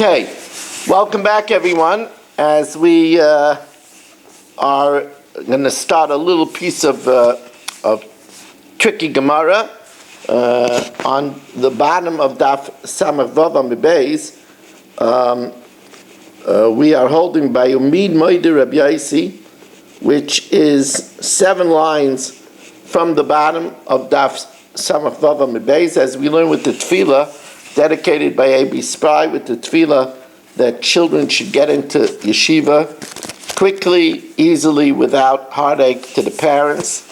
Okay, welcome back, everyone. As we are going to start a little piece of tricky Gemara on the bottom of Daf Samach Vav Amud Beis. We are holding by Yomi Moide Rabbi Yaisi, which is 7 lines from the bottom of Daf Samach Vav Amud Beis, as we learn with the Tefillah dedicated by A.B. Spry, with the tefillah that children should get into yeshiva quickly, easily, without heartache to the parents,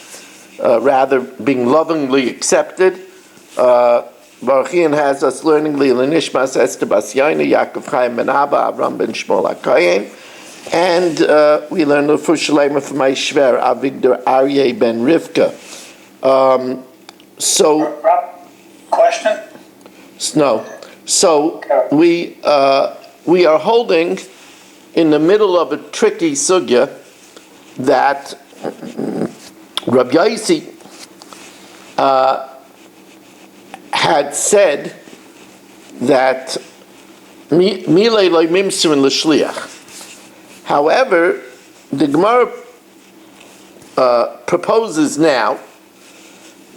rather being lovingly accepted. Baruchian has us learning Lila Nishmas Esther Bas Yaina, Yaakov Chaim Ben Abba, Avram Ben Shmuel HaKohen, and we learn the first Shalema from my Shver, Avigdor Aryeh Ben Rivka. Question? No. So we are holding in the middle of a tricky sugya that Rabbi Yaisi had said that milei lo mimsuin l'shliach. However, the Gemara proposes now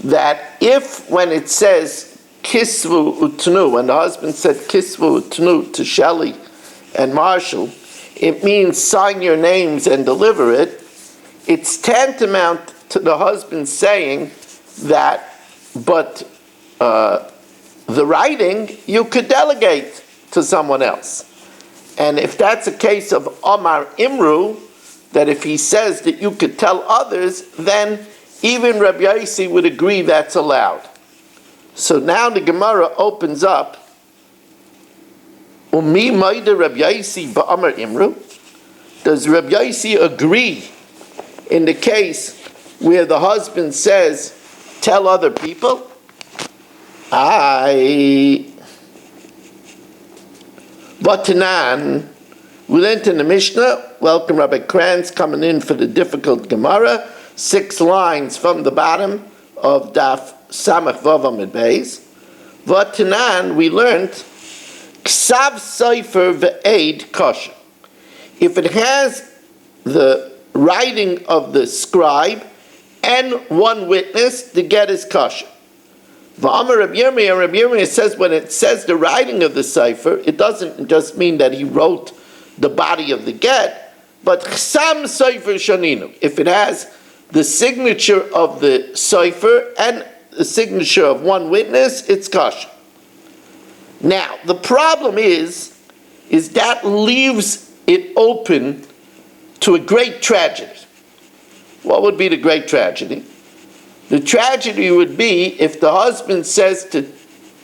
that if, when it says Kisvu Utnu, when the husband said Kisvu Utnu to Shelley and Marshall, it means sign your names and deliver it. It's tantamount to the husband saying that, but the writing you could delegate to someone else. And if that's a case of Omar Imru, that if he says that you could tell others, then even Rabbi Yaisi would agree that's allowed. So now the Gemara opens up. Umi Maida Rabbi Yaisi ba'amar Imru. Does Rabbi Yaisi agree in the case where the husband says, tell other people? Vatanan. We learned in the Mishnah. Welcome, Rabbi Kranz, coming in for the difficult Gemara. 6 lines from the bottom of Daf Samach Vav Amud Beis. Vatanan, we learned Ksav Sefer ve'ed kosher. If it has the writing of the scribe and one witness, the get is kosher. V'amar Rabbi Yomi, and Rabbi Yomi says when it says the writing of the sefer, it doesn't just mean that he wrote the body of the get, but Chsam Sefer Shaninu. If it has the signature of the sefer and the signature of one witness, it's kosher. Now, the problem is that leaves it open to a great tragedy. What would be the great tragedy? The tragedy would be if the husband says to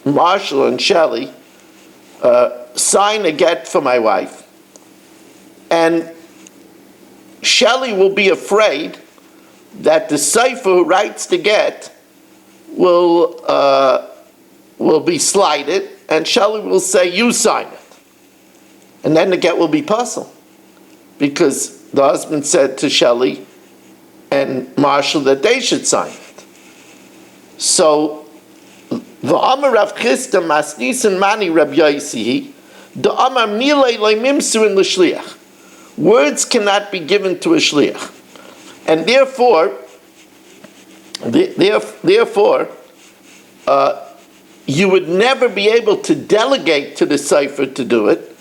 Marshall and Shelley, sign a get for my wife, and Shelley will be afraid that the sefer who writes the get will be slighted, and Shelley will say, you sign it. And then the get will be puzzled, because the husband said to Shelley and Marshall that they should sign it. So, v'amar Rav Chisda masnisin mani Rabbi Yaisi, da'amar milei lo mimsuin l'shliach. Words cannot be given to a shliach. And therefore, you would never be able to delegate to the sefer to do it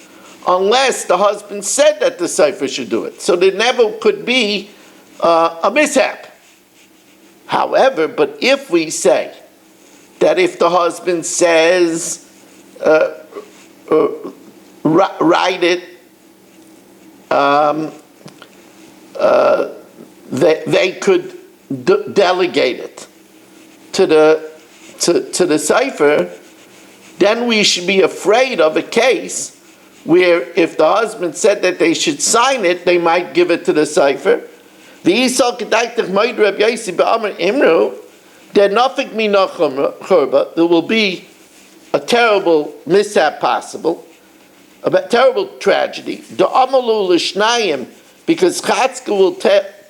unless the husband said that the sefer should do it. So there never could be a mishap. However, but if we say that if the husband says, write it, they could delegate it to the sefer, then we should be afraid of a case where if the husband said that they should sign it, they might give it to the sefer. There will be a terrible mishap possible, a terrible tragedy. Because Chatzka will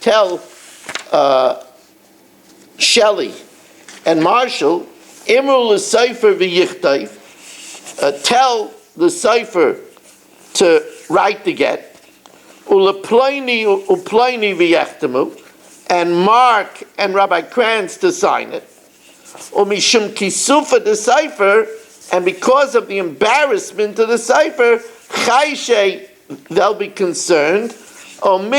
tell Shelley and Marshall, Imru l'sefer v'yichtayv, tell the sefer to write the get, uleploini v'yechtemu, and Mark and Rabbi Kranz to sign it, umishum kisufa the cipher, and because of the embarrassment of the cipher, chayshe, they'll be concerned, and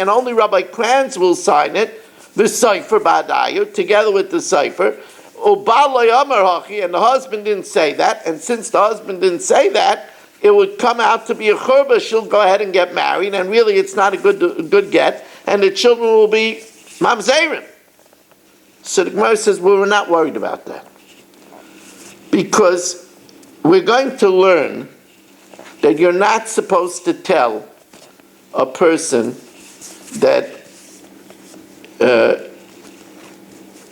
only Rabbi Kranz will sign it, the cipher ba'adayu, together with the cipher, and the husband didn't say that, and since the husband didn't say that, it would come out to be a churba. She'll go ahead and get married, and really it's not a good get, and the children will be mamzerim. So the Gemara says, well, we're not worried about that, because we're going to learn that you're not supposed to tell a person that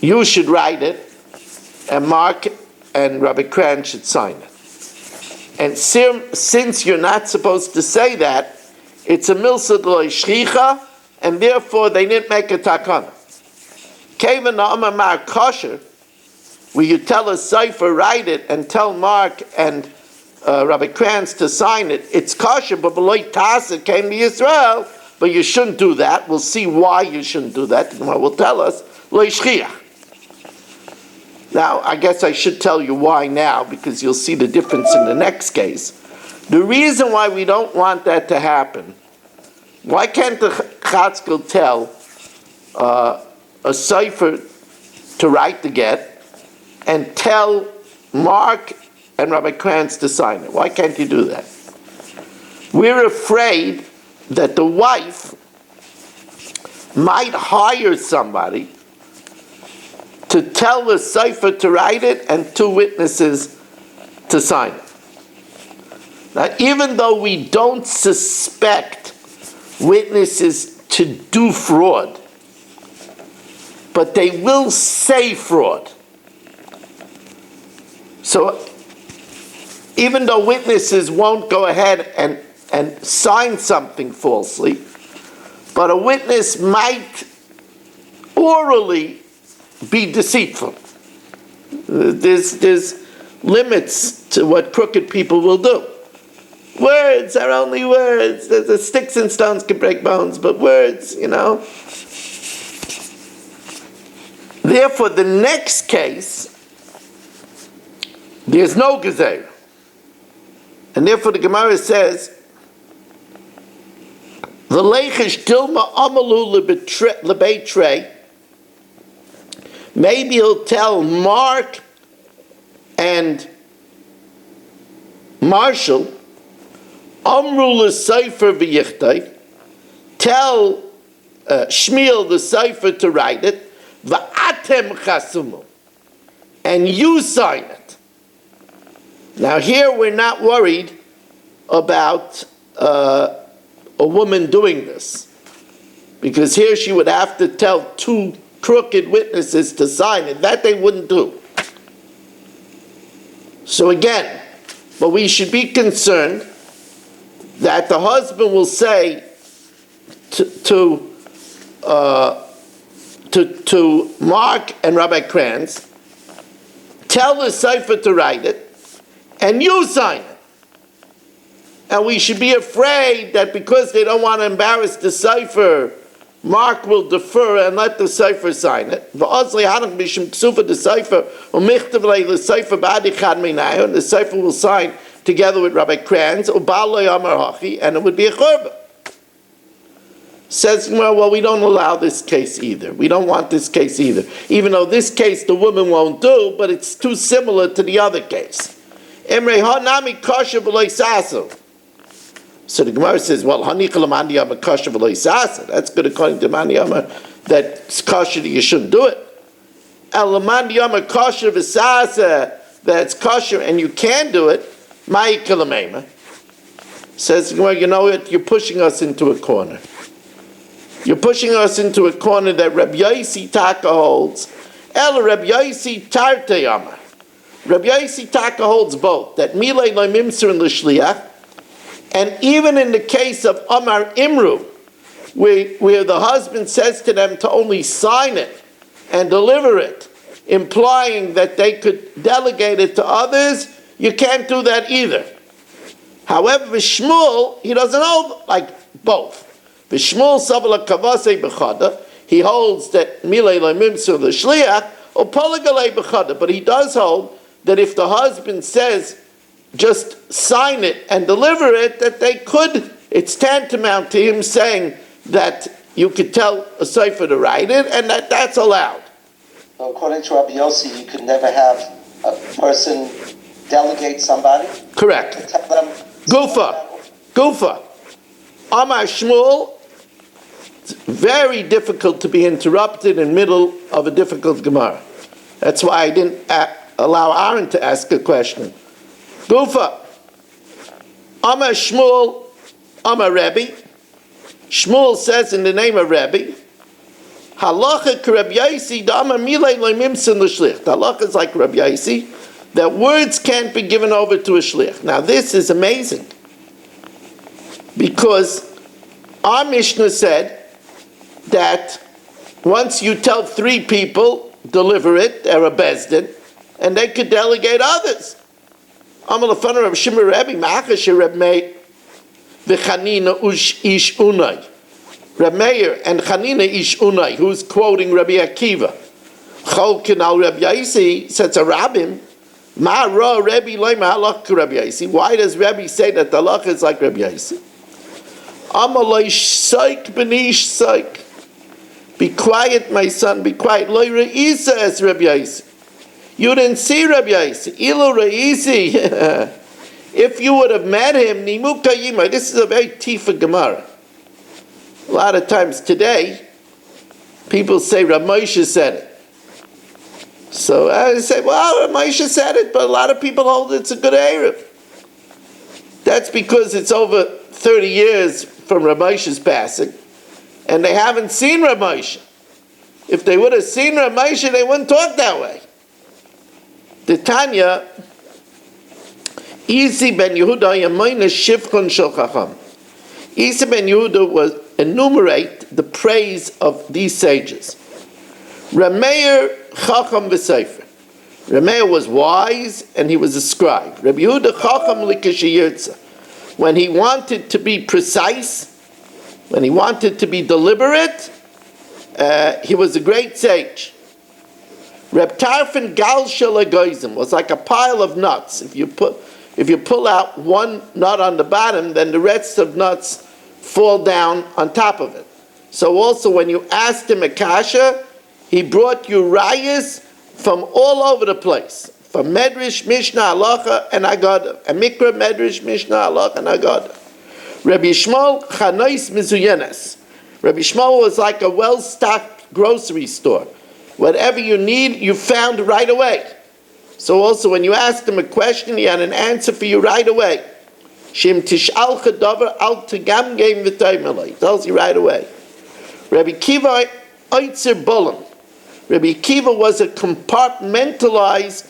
you should write it, and Mark and Rabbi Kran should sign it. And since you're not supposed to say that, it's a milsa d'lo shchicha, and therefore they didn't make a takana. Keva na'amar mar kosher, where you tell a cipher, write it, and tell Mark and Rabbi Kranz to sign it, it's kosher, but below Tasa came to Israel, but you shouldn't do that. We'll see why you shouldn't do that. The Gemara will tell us, lo shchiach. Now, I guess I should tell you why now, because you'll see the difference in the next case. The reason why we don't want that to happen, why can't the Chatzkel tell a cipher to write the get and tell Mark and Rabbi Kranz to sign it? Why can't you do that? We're afraid that the wife might hire somebody to tell the cipher to write it and two witnesses to sign it. Now, even though we don't suspect witnesses to do fraud, but they will say fraud. So, even though witnesses won't go ahead and sign something falsely, but a witness might orally be deceitful. There's limits to what crooked people will do. Words are only words. The sticks and stones can break bones, but words, Therefore, the next case, there's no gezer. And therefore the Gemara says, the leichish dilma amalu lebeitrei. Maybe he'll tell Mark and Marshall, Amru l'Sefer v'yichtay, tell Shmuel the Sefer to write it, v'atem chasumu, and you sign it. Now here we're not worried about a woman doing this, because here she would have to tell two crooked witnesses to sign it. That they wouldn't do. So again, but we should be concerned that the husband will say to Mark and Rabbi Kranz, tell the cipher to write it, and you sign it. And we should be afraid that because they don't want to embarrass the cipher, Mark will defer and let the cipher sign it. The cipher will sign together with Rabbi Kranz, and it would be a churba. Says, well, we don't allow this case either. We don't want this case either. Even though this case the woman won't do, but it's too similar to the other case. So the Gemara says, well, that's good according to Mandiyama, that it's kosher that you shouldn't do it. That it's kosher and you can do it. Says, well, you know what, you're pushing us into a corner. You're pushing us into a corner that Rabbi Yosi Taka holds. Rabbi Yosi Tarte Yama. Rabbi Yosi Taka holds both, that Milei Lo Mimser and L'Shliach. And even in the case of Amar Imru, where the husband says to them to only sign it and deliver it, implying that they could delegate it to others, you can't do that either. However, Shmuel, he doesn't hold like both. Shmuel savala kavase bechada. He holds that milei lemimsu the shliach or polygale bechada, but he does hold that if the husband says, just sign it and deliver it, that they could. It's tantamount to him saying that you could tell a sefer to write it, and that's allowed. So according to Rabbi Yossi, you could never have a person delegate somebody. Correct. To tell them. Gufa. Amar Shmuel. It's very difficult to be interrupted in the middle of a difficult Gemara. That's why I didn't allow Aaron to ask a question. Gufa. Amar Shmuel. Amar Rebbe. Shmuel says in the name of Rebbe, Halacha k'Reb Yaisi da'amar milei lo'mimsin l'shlich. The halacha is like Reb Yaisi, that words can't be given over to a shlich. Now this is amazing, because our Mishnah said that once you tell 3 people, deliver it, they're a bezdin, and they could delegate others. Amar l'fana Reb Shimon Rebbe, ma'achash Reb Meir, v'chanina ish unai. Reb Meir and Chanina ish unai, who's quoting Rabbi Akiva. Cholkin al Reb Yaisi says a rabbim, ma ra Rebbe lo'ma halach Reb Yaisi. Why does Rebbe say that the halach is like Reb Yaisi? Amalei shaik b'nish shaik. Be quiet, my son, be quiet. Lo re'isa as Reb Yaisi. You didn't see Reb Yaisi. Ilu re'isi. If you would have met him, nimuka yima. This is a very tifa Gemara. A lot of times today, people say Rav Moshe said it. So I say, well, Rav Moshe said it, but a lot of people hold it's a good Erev. That's because it's over 30 years from Rav Moshe's passing, and they haven't seen Rav Moshe. If they would have seen Rav Moshe, they wouldn't talk that way. The Tanya, Isi ben Yehuda yamayna shivchon shel chacham. Isi ben Yehuda was enumerate the praise of these sages. Rameir chacham v'sefer. Rameir was wise and he was a scribe. Rabbi Yehuda chacham likashiyirtza. When he wanted to be precise, when he wanted to be deliberate, he was a great sage. Reb Tarfon gal shel egoizim was like a pile of nuts. If you pull out one nut on the bottom, then the rest of nuts fall down on top of it. So also when you asked him a kasha, he brought you rayas from all over the place. From Medrash, Mishnah, Halacha, and Agada. And Mikra, Medrash, Mishnah, Halacha, and Agada. Rabbi Shmuel, Chanais Mizuyenes. Rabbi Shmuel was like a well-stocked grocery store. Whatever you need, you found right away. So also when you asked him a question, he had an answer for you right away. Shem tish'al chadavar al tegam game v'taymelay. He tells you right away. Rabbi Kiva oitzer bolam. Rabbi Kiva was a compartmentalized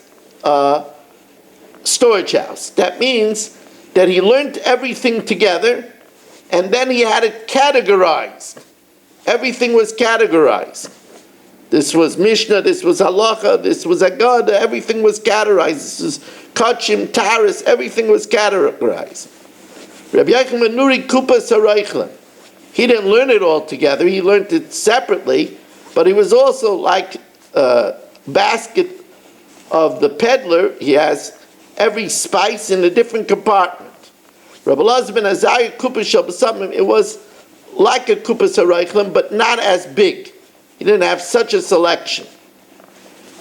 storage house. That means that he learned everything together, and then he had it categorized. Everything was categorized. This was Mishnah, this was Halacha, this was Agada, everything was categorized. This was Kachim, Taris, everything was categorized. Rabbi Yochanan Nuri Kupas HaReichlan. He didn't learn it all together, he learned it separately, but he was also like a basket of the peddler. He has every spice in a different compartment. Rabbi Elazar ben Azariah Kupas Shel B'samim, it was like a Kupas HaReichlan, but not as big. He didn't have such a selection.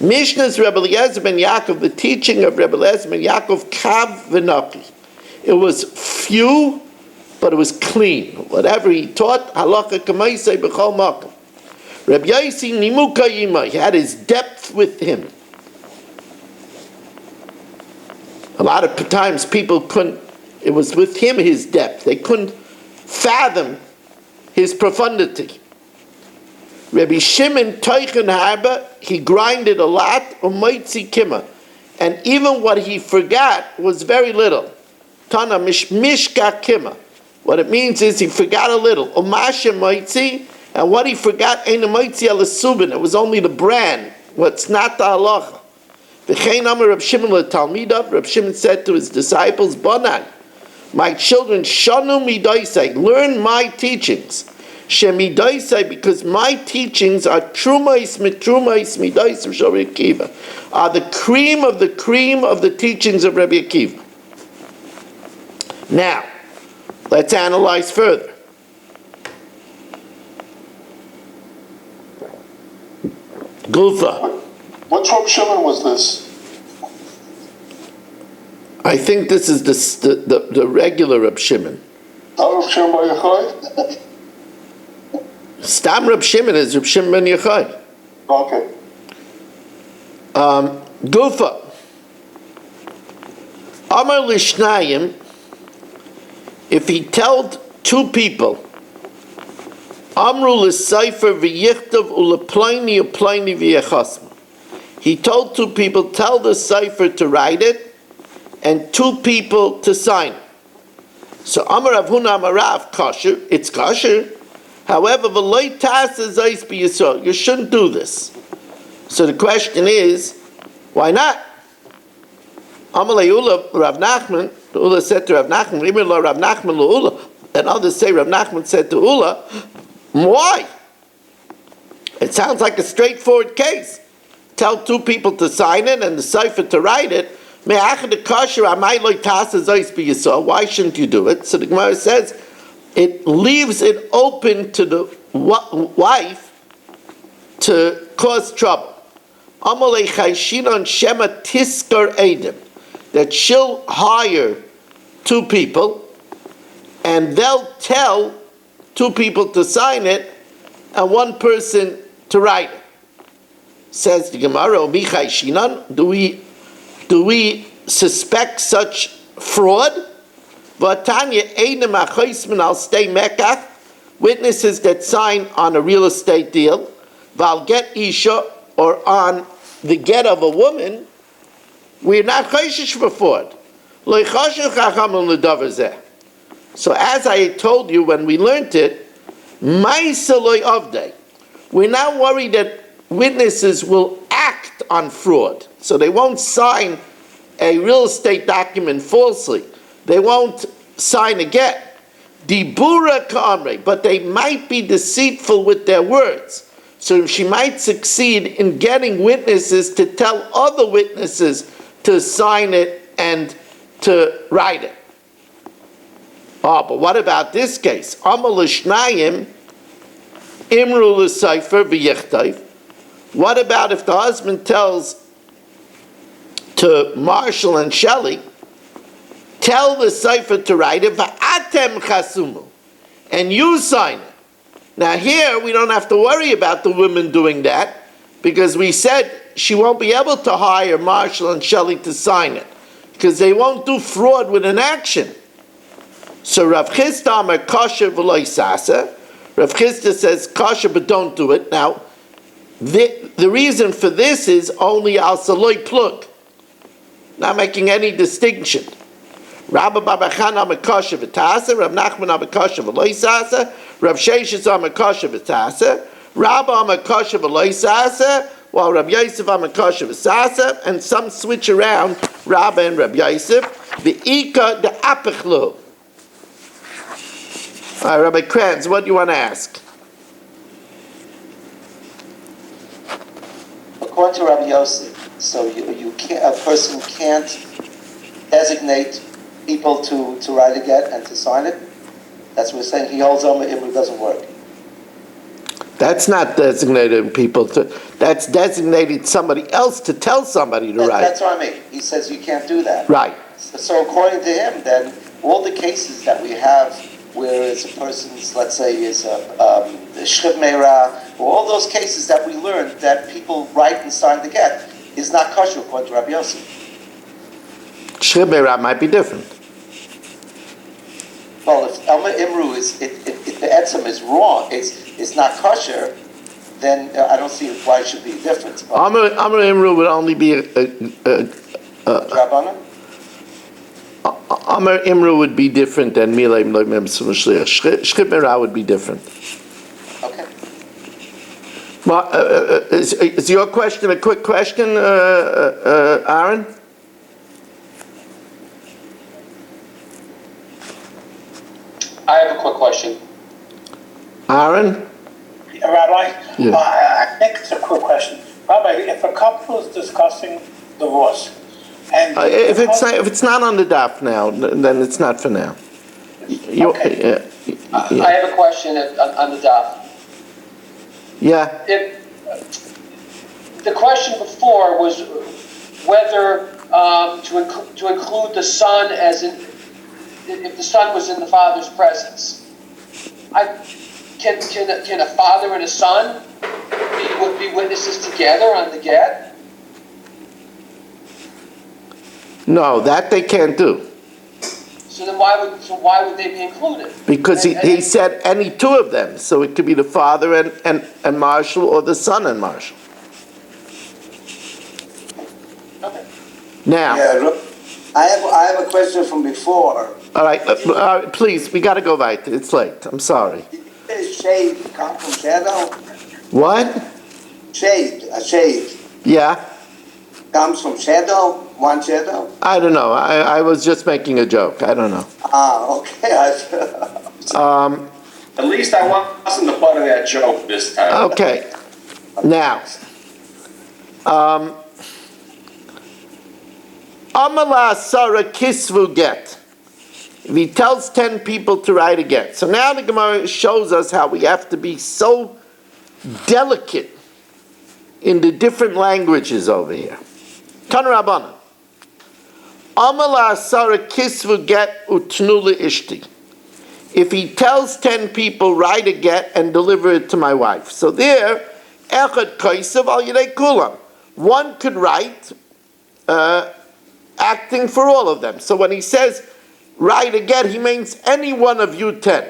Mishnah's Rebbe Eliezer ben Yaakov, the teaching of Rebbe Eliezer ben Yaakov, kav v'naki. It was few, but it was clean. Whatever he taught, halacha k'maisei b'chol makom. Rebbe Yaisi nimuka yima, he had his depth with him. A lot of times people couldn't, it was with him his depth. They couldn't fathom his profundity. Rabbi Shimon Teichen Harba, he grinded a lot, u'moitzi kima, and even what he forgot was very little. Tana mishka kima. What it means is he forgot a little. U'masha moitzi, and what he forgot ain't a moitzi ala subin. It was only the bran. What's not the halacha. V'chein amar Reb Shimon letalmidav. Reb Shimon said to his disciples, Bonan, My children, shanu midaisai, learn my teachings. Shemidaisai, because my teachings are trumais midais of Rabbi Akiva, are the cream of the teachings of Rabbi Akiva. Now, let's analyze further. Gufa. Which Reb Shimon was this? I think this is the regular Reb Shimon. Not Reb Shimon Bar Yochai? Stam Reb Shimon is Reb Shimon ben Yochai. Okay. Gufa. Amar Lishnayim, if he told two people, Amru l'seifer v'yichtav u'lepleini u'pleini v'yechasma. He told two people, tell the cipher to write it, and two people to sign it. So Amar Rav Huna Amar Rav, kosher, it's kosher. However, v'loi tasa zeis b'yisrael, you shouldn't do this. So the question is, why not? Amar le'ula Rav Nachman, the Ula said to Rav Nachman, Imir lo Rav Nachman le'ula, and others say Rav Nachman said to Ula, why? It sounds like a straightforward case. Tell two people to sign it and the cipher to write it. Why shouldn't you do it? So the Gemara says it leaves it open to the wife to cause trouble. That she'll hire two people and they'll tell two people to sign it and one person to write it. Says the Gemara, do we suspect such fraud? Witnesses that sign on a real estate deal, val get isha, or on the get of a woman, we're not chayshish for fraud. So as I told you when we learned it, we're not worried that witnesses will act on fraud. So they won't sign a real estate document falsely. They won't sign a get. Dibura ka'amre, but they might be deceitful with their words. So she might succeed in getting witnesses to tell other witnesses to sign it and to write it. Oh, but what about this case? Amal l'shnayim imru l'seifer v'yichtayv. What about if the husband tells to Marshall and Shelley, tell the cipher to write it, va'atem chasumu, and you sign it. Now here, we don't have to worry about the woman doing that, because we said she won't be able to hire Marshall and Shelley to sign it, because they won't do fraud with an action. So Rav Chisda Amar kosher v'lo sasa. Rav Chisda says kosher, but don't do it. Now, the reason for this is only al saloi plug, not making any distinction. Rabba Baba Chan Amar kosher v'tasa, Rav Nachman Amar kosher v'lo sasa, Rav Sheshes Amar kosher v'tasa, Rabba Amar kosher v'lo sasa, while Rav Yosef Amar kosher v'sasa, and some switch around Rabba and Rav Yosef. V'ika de apechlu. All right, Rabbi Kranz, what do you want to ask? According to Rabbi Yosef, so you can't, a person can't designate people to write a get and to sign it. That's what we're saying. He holds on, it doesn't work. That's not designated people to. That's designated somebody else to tell somebody to write. That's what I mean. He says you can't do that. Right. So according to him, then all the cases that we have where it's a person's, let's say, is a shchiv meira, or all those cases that we learned that people write and sign the get, is not kosher according to Rabbi Yosef. Shchiv meira might be different. Well, if Elma Imru if the etzem is wrong, it's not kosher, then I don't see why it should be a difference. Amr Imru would only be Rabbanan? Amr Imru would be different than Milay Mloim Shliach. Shchiv meira would be different. Okay. Is your question a quick question, Aaron? I have a quick question. Aaron? Rabbi, Yeah. I think it's a quick question. Rabbi, if a couple is discussing divorce, and If it's not on the daf now, then it's not for now. Okay. I have a question on the daf. Yeah. If the question before was whether to include the son as in if the son was in the father's presence. Can a father and a son be witnesses together on the get? No, that they can't do. So then why would they be included? Because he said any two of them. So it could be the father and Marshall or the son and Marshall. Okay. Now, Yeah, look, I have a question from before. all right, please, we got to go right. It's late. I'm sorry. Did you say shade come from shadow? What? Shade, a shade Yeah? comes from shadow, one shadow? I don't know. I was just making a joke. I don't know. Okay. At least I wasn't the butt of that joke this time. Okay. Now, Amala Sarah Kisvu get. If he tells 10 people to write a get. So now the Gemara shows us how we have to be so delicate in the different languages over here. Tan Rabbana. Amala Sarah Kisvu get utnula ishti. If he tells 10 people, write a get and deliver it to my wife. So there, echad kaisav al yedei kulam. One could write, acting for all of them. So when he says, write a get, he means any one of you 10.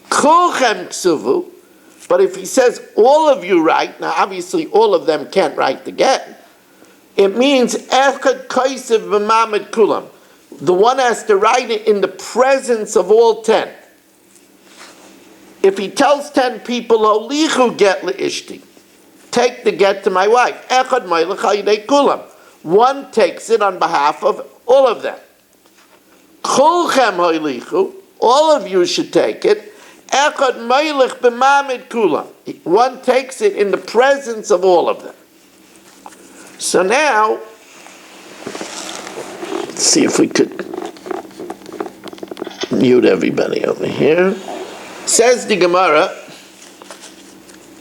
Kulchem ksuvu. But if he says, all of you write, now obviously all of them can't write the get. It means echad kaisav b'mamed kulam. The one has to write it in the presence of all 10. If he tells 10 people, Holichu get le'ishti, take the get to my wife. Echad meilech hayidei kulam. One takes it on behalf of all of them. Kulchem holichu, all of you should take it. Echad meilech b'mamed kulam. One takes it in the presence of all of them. So now, let's see if we could mute everybody over here. Says the Gemara,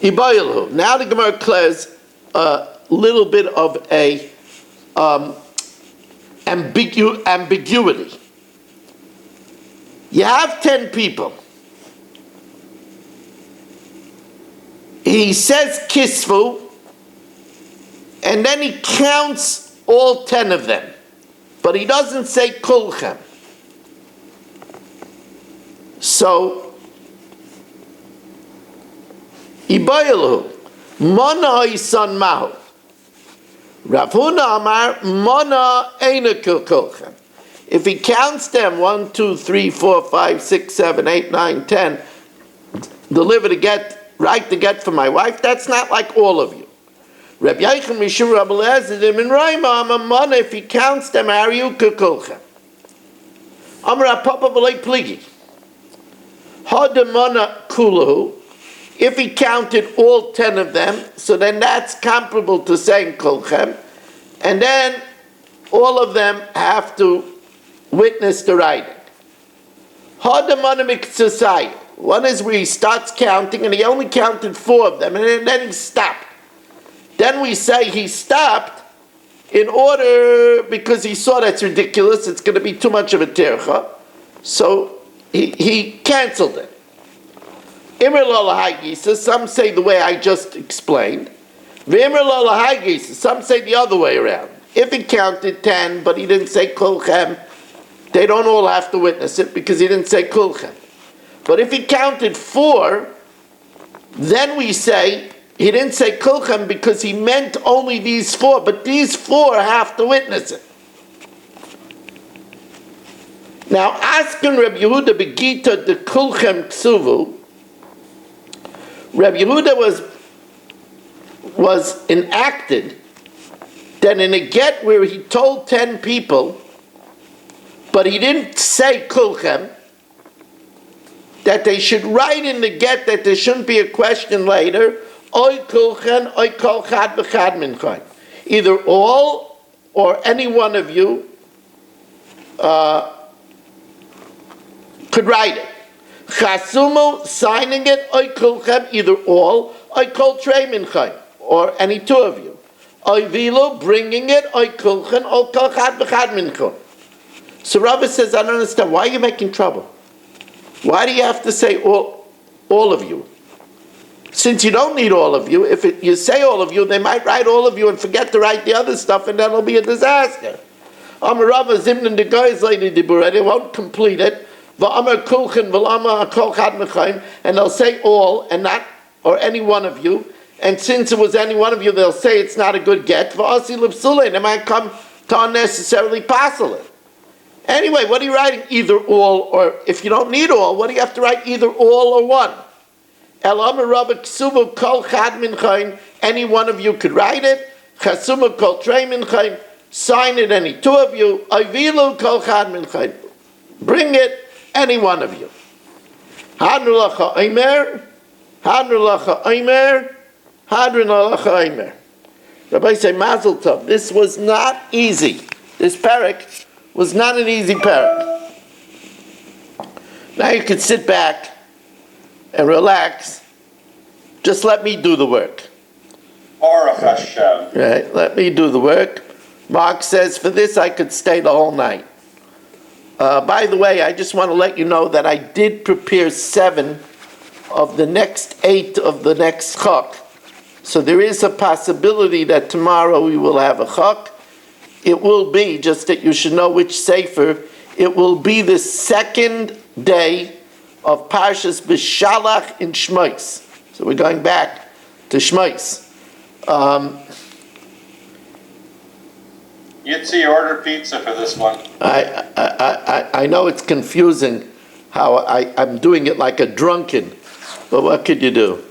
Ibayilhu. Now the Gemara declares a little bit of a ambiguity. You have 10 people. He says kisvu, and then he counts all 10 of them. But he doesn't say kulchem. So, Ibayilhu, Mana Isan Mahu. Rav Huna Amar, Mana Eina Kulchem. If he counts them, 1, 2, 3, 4, 5, 6, 7, 8, 9, 10, deliver the get, write the get for my wife, that's not like all of you. Reb Yechim Mishur Rab Eliezer in Raima Amamana, if he counts them, Ariu Kukulchem. Amra Papa V'lei Pligi. Hadamana Kulahu. If he counted all 10 of them, so then that's comparable to saying Kulchem, and then all of them have to witness the writing. Hadamana Miktsasai. One is where he starts counting, and he only counted 4 of them, and then he stopped. Then we say he stopped in order, because he saw that's ridiculous, it's going to be too much of a tercha, so he canceled it. Imr lo lahagisa, some say the way I just explained. V'imr lo lahagisa, some say the other way around. If he counted 10, but he didn't say kulchem, they don't all have to witness it, because he didn't say kulchem. But if he counted 4, then we say, he didn't say kulchem because he meant only these 4, but these 4 have to witness it. Now, asking Reb Yehuda begita the kulchem ksuvu, Reb Yehuda was enacted that in a get where he told 10 people, but he didn't say kulchem, that they should write in the get that there shouldn't be a question later, oy kulchen, oy kol chad b'chad minchain. Either all or any one of you could write it. Chasumu, signing it, oy kulchem, either all, oy kol trei minchain, or any two of you. Oy vilo, bringing it, oy kulchen, oy kol chad b'chad minchain. So Rabbi says, I don't understand. Why are you making trouble? Why do you have to say all of you? Since you don't need all of you, if you say all of you, they might write all of you and forget to write the other stuff, and that'll be a disaster. Amar Rava Zimnan de Goy's lady Dibura, they won't complete it. V'amar kulchen v'amar kol chad mechaim, and they'll say all and not, or any one of you. And since it was any one of you, they'll say it's not a good get. V'asi l'psule, and they might come to unnecessarily passel it. Anyway, what are you writing? Either all, or if you don't need all, what do you have to write? Either all or one. El Amar Rabba Ksuva Kol Chad Minchain, any one of you could write it. Chasuma Kol Trei Minchain, sign it, any two of you. Avilu Kol Chad Minchain, bring it, any one of you. Hadru Lacha Omer, Hadru Lacha Omer, Hadru Lacha Omer. Rabbi say, Mazel Tov, this was not easy. This parak was not an easy parak. Now you can sit back and relax. Just let me do the work. Baruch Hashem. Right? Let me do the work. Mark says, for this I could stay the whole night. By the way, I just want to let you know that I did prepare 7 of the next 8 of the next chok. So there is a possibility that tomorrow we will have a chok. It will be, just that you should know which sefer, it will be the second day of Parshas B'Shalach in Shmos. So we're going back to Shmos. Yitzi, order pizza for this one. I know it's confusing how I'm doing it like a drunken, but what could you do?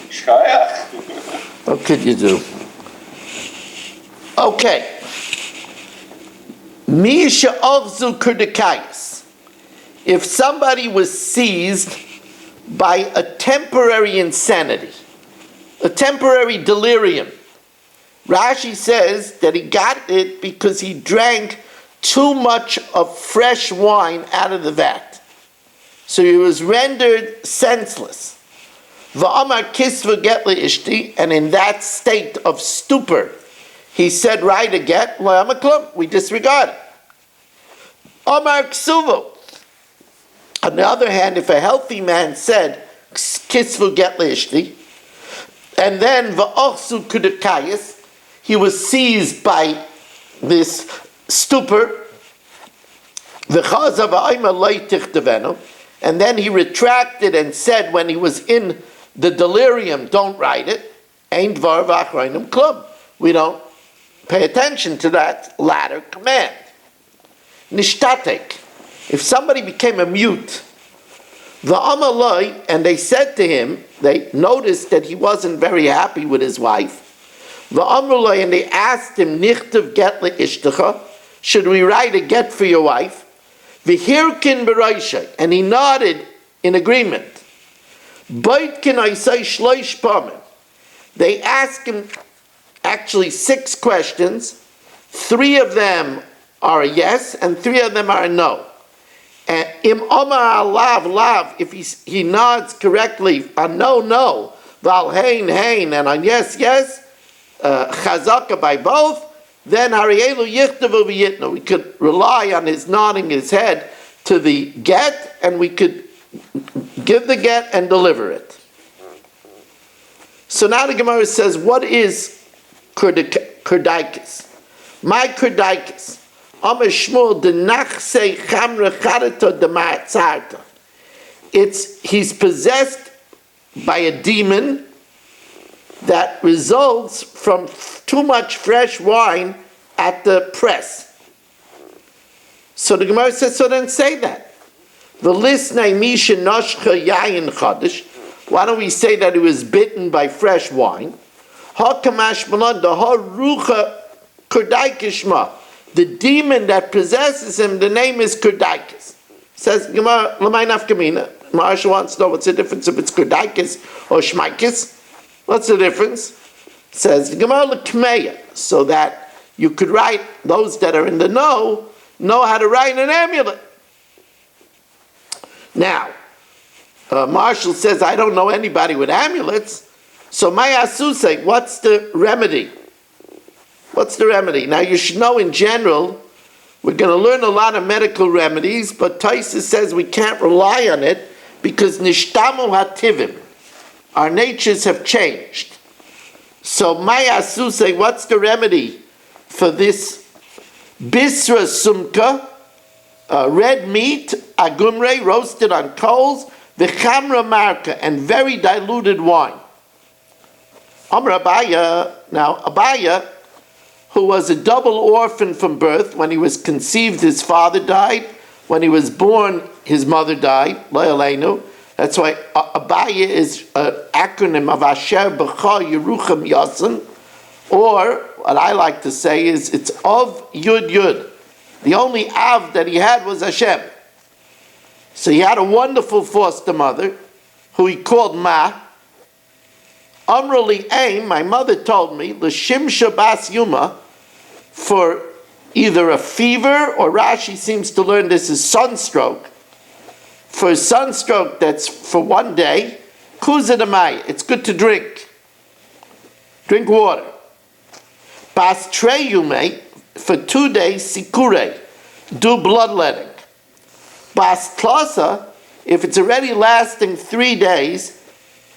Shkayach. What could you do? Okay. Misha Ovzu Kurdikais. If somebody was seized by a temporary insanity, a temporary delirium, Rashi says that he got it because he drank too much of fresh wine out of the vat. So he was rendered senseless. V'amar kisva get ishti, and in that state of stupor, he said, write a get, we disregard it. Amar ksuvo. On the other hand, if a healthy man said, kisvu get ishti, and then v'ochsu kudakayas, he was seized by this stupor, and then he retracted and said when he was in the delirium, don't write it. We don't pay attention to that latter command. Nishtatek. If somebody became a mute, and they said to him, they noticed that he wasn't very happy with his wife, and they asked him, Nichtav get ishtacha, should we write a get for your wife? V'hirkin b'roishay, and he nodded in agreement. Boitkin I say shloish pamen. They asked him actually 6 questions. 3 of them are a yes, and 3 of them are a no. And im omar alav lav, if he nods correctly on no, val hein, and on yes, chazaka by both, then harielu yichtavu v'yitnu. We could rely on his nodding his head to the get, and we could give the get and deliver it. So now the Gemara says, what is kurdaikus? My kurdaikus. Amar Shmuel de nachse chamre charata de ma'atzarta. He's possessed by a demon that results from too much fresh wine at the press. So the Gemara says, so then say that. The listnei misha noshcha yayin chadash. Why don't we say that he was bitten by fresh wine? Ha kamash malan da ha rucha kurdaikishma. The demon that possesses him, the name is kurdaikis. Says Gemara, L'may nafkamina. Marsha wants to know what's the difference if it's Kudakis or Shmaikis. What's the difference? Says Gemara L'kmeya, so that you could write, those that are in the know how to write an amulet. Now, Marshall says, I don't know anybody with amulets, so Mayasu say, what's the remedy? What's the remedy? Now, you should know in general, we're going to learn a lot of medical remedies, but Taisa says we can't rely on it because nishtamu hativim, our natures have changed. So Mayasu say, what's the remedy for this bisra sumka, red meat, agumre, roasted on coals, v'chamra marka, and very diluted wine? Amr Abaya, now Abaya, who was a double orphan from birth, when he was conceived his father died, when he was born his mother died, Lo Aleinu. That's why Abaya is an acronym of Asher B'cha Yerucham Yasin, or what I like to say is it's Av Yud Yud. The only Av that he had was Hashem. So he had a wonderful foster mother who he called Ma. Amrali Aim, my mother told me, L'shim Shabas Yuma, for either a fever, or Rashi seems to learn this is sunstroke. For sunstroke that's for one day, kuzadamai, it's good to drink. Drink water. Bas treyume, for 2 days, sikure, do bloodletting. Bas tlasa, if it's already lasting 3 days,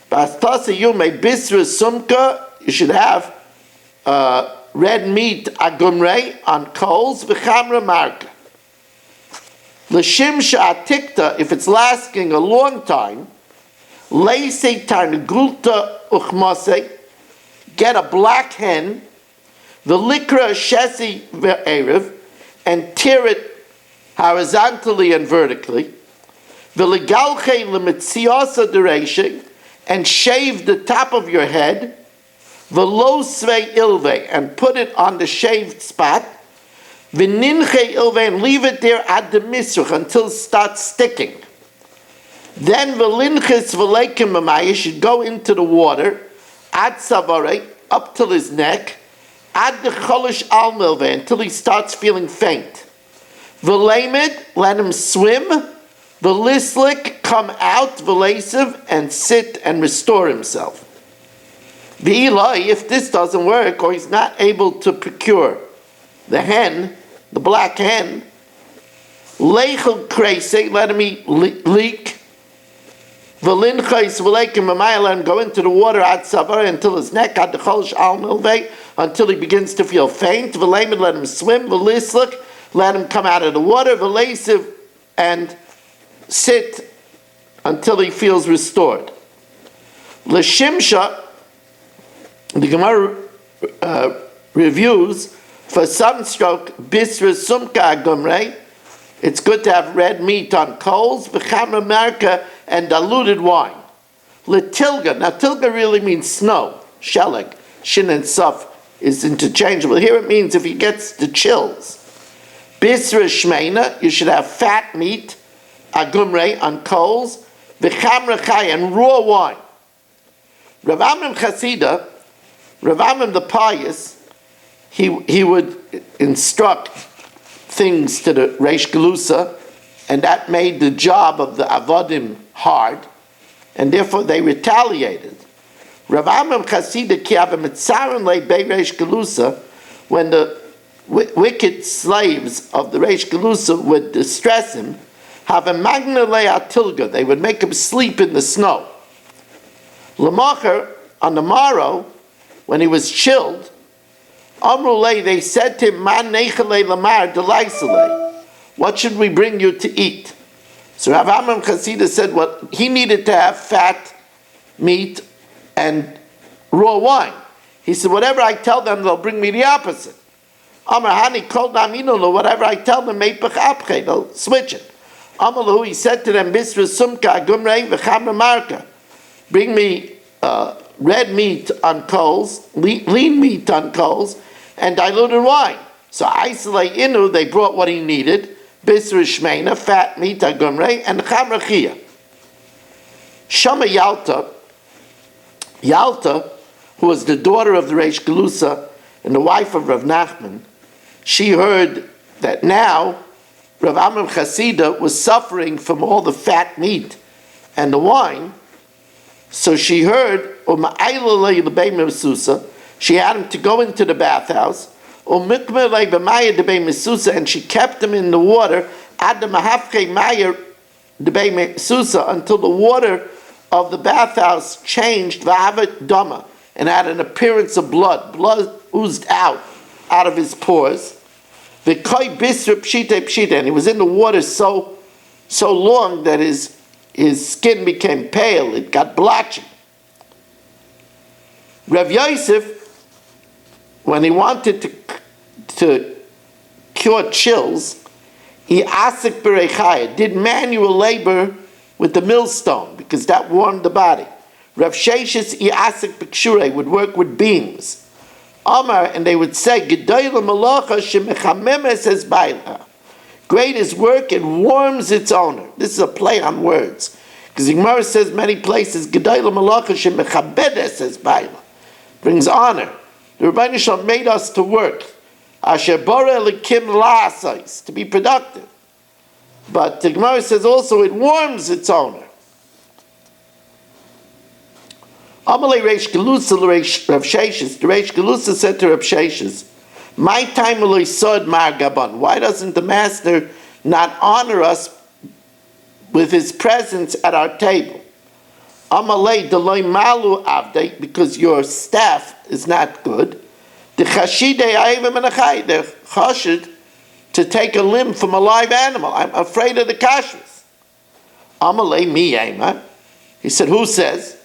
bas tlasa yume bisra sumka, you should have red meat agumre on coals, v'chamra marka. L'shim sha'atikta, if it's lasting a long time, leisei tarnegulta uchmase, get a black hen, the likra shesi ve'erev, and tear it horizontally and vertically, the legalche lemitziasa dereishing, and shave the top of your head, the lo svei ilve, and put it on the shaved spot, the ninche ilve, and leave it there ad the misruch until it starts sticking. Then the linches v'leikim b'maya should go into the water, ad savare, up till his neck, ad the cholish al milve, until he starts feeling faint. The lamed, let him swim, the lislik, come out, v'leisiv, and sit and restore himself. The Eli, if this doesn't work, or he's not able to procure the hen, the black hen, leichel kreise, let him eat leek, v'linchais v'leikim b'maya, let him go into the water ad savar until his neck, ad decholish al milvei, until he begins to feel faint, v'leimed, let him swim, v'lislik, let him come out of the water, v'leisiv, and sit until he feels restored. L'shimsha, the Gemara reviews, for sunstroke, bisra sumka agumre, it's good to have red meat on coals, v'chamra marka, and diluted wine. L'tilga, now tilga really means snow, sheleg, shin and suf is interchangeable. Here it means if he gets the chills. Bisra shmeina, you should have fat meat, agumre, on coals, v'chamra chay, and raw wine. Rav Amram Chasida, Rav Amram the pious, he would instruct things to the Reish Galusa, and that made the job of the Avodim hard, and therefore they retaliated. Rav Amram Chasida ki ave mitzaron le bei Reish Galusa, when the wicked slaves of the Reish Galusa would distress him, have a magna le atilga, they would make him sleep in the snow. Lamacher, on the morrow, when he was chilled, Amrulay, they said to him, Man nechale lamar delaisale, what should we bring you to eat? So Rav Amram Chasida said what he needed to have fat meat and raw wine. He said, whatever I tell them, they'll bring me the opposite. Amar hani kol naminolo, whatever I tell them, meipach apche, they'll switch it. Amalahu, he said to them, Bisra sumka agumrei v'chamra marka, bring me red meat on coals, lean meat on coals, and diluted wine. So isolate inu, they brought what he needed, Bisra Shmeina, fat meat, agumre, and Chamrachia. Shama Yalta, who was the daughter of the Reish Galusa and the wife of Rav Nachman, she heard that now Rav Amram Chasida was suffering from all the fat meat and the wine, so she heard, she had him to go into the bathhouse, and she kept him in the water until the water of the bathhouse changed dama and had an appearance of blood. Blood oozed out of his pores. And he was in the water so long that his skin became pale, it got blotchy. Rav Yosef, when he wanted to cure chills, he asik berechaya, did manual labor with the millstone, because that warmed the body. Rav Sheshes he asik b'kshure, would work with beams. Amar, and they would say, Gedoyla malacha shemechamemes es baila. Great is work, it warms its owner. This is a play on words. Because the Gemara says many places, Gedoyla malacha shemechabedes es baila. Brings honor. The Rebbeinu Shalom made us to work. Asher bore elikim la'asais, to be productive. But the Gemara says also it warms its owner. Amalei Reish Galusa Rav Sheshes. The Reish Galusa said to Rav Sheshes, "My time aloi sod mar gaban. Why doesn't the master not honor us with his presence at our table? Amalei deloi malu avdei, because your staff is not good. The chashidei ayivim menachai. They're chashid to take a limb from a live animal. I'm afraid of the kashrus." Amalei mi yema. He said, "Who says?"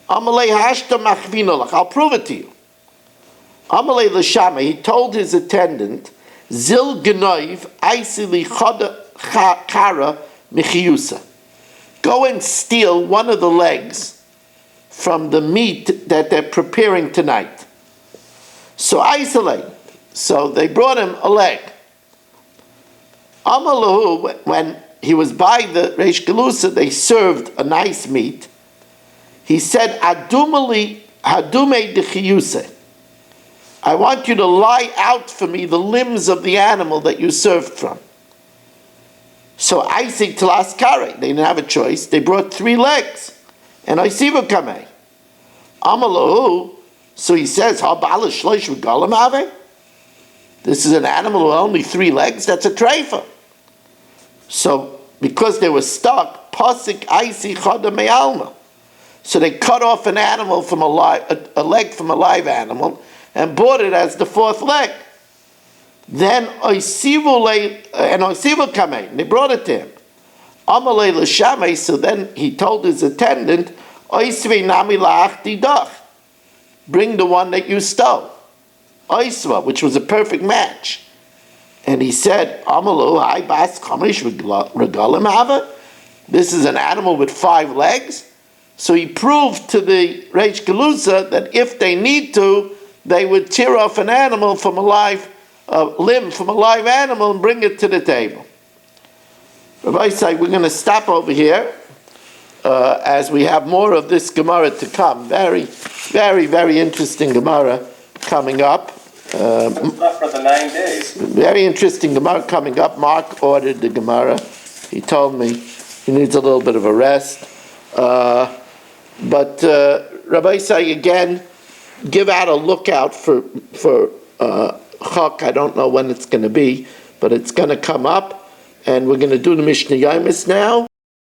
Amalei hashta machvinolach. I'll prove it to you. Amalei l'shama. He told his attendant, "Zil genoiv aisili chara michiyusa. Go and steal one of the legs from the meat that they're preparing tonight." So isolate. So they brought him a leg. Amalahu, when he was by the Reish Galusa, they served a nice meat. He said, "Adumali hadume dechiyuse. I want you to lie out for me the limbs of the animal that you served from." So Isaac Tlaskare, they didn't have a choice. They brought 3 legs. And Isiva Kameh. Amalahu, so he says, this is an animal with only 3 legs, that's a treifa. So because they were stuck, Pasik Isi Chada Me'alma. So they cut off an animal from a leg from a live animal and bought it as the 4th leg. Then Oisivu Kameh, they brought it to him. Amalei L'Shamei, so then he told his attendant, Oisvi Nami La'ach Didach. Bring the one that you stole. Oisva, which was a perfect match. And he said, Amalu, Hai Bas Kamish Regalim Hava. This is an animal with 5 legs. So he proved to the Reish Galusa that if they need to, they would tear off an animal from a live limb from a live animal and bring it to the table. Rabbi say we're going to stop over here as we have more of this Gemara to come. Very, very, very interesting Gemara coming up. Not for the 9 days. Very interesting Gemara coming up. Mark ordered the Gemara. He told me he needs a little bit of a rest. But Rabbi say again, give out a lookout for Chok. I don't know when it's going to be, but it's going to come up, and we're going to do the Mishnah Yomis now.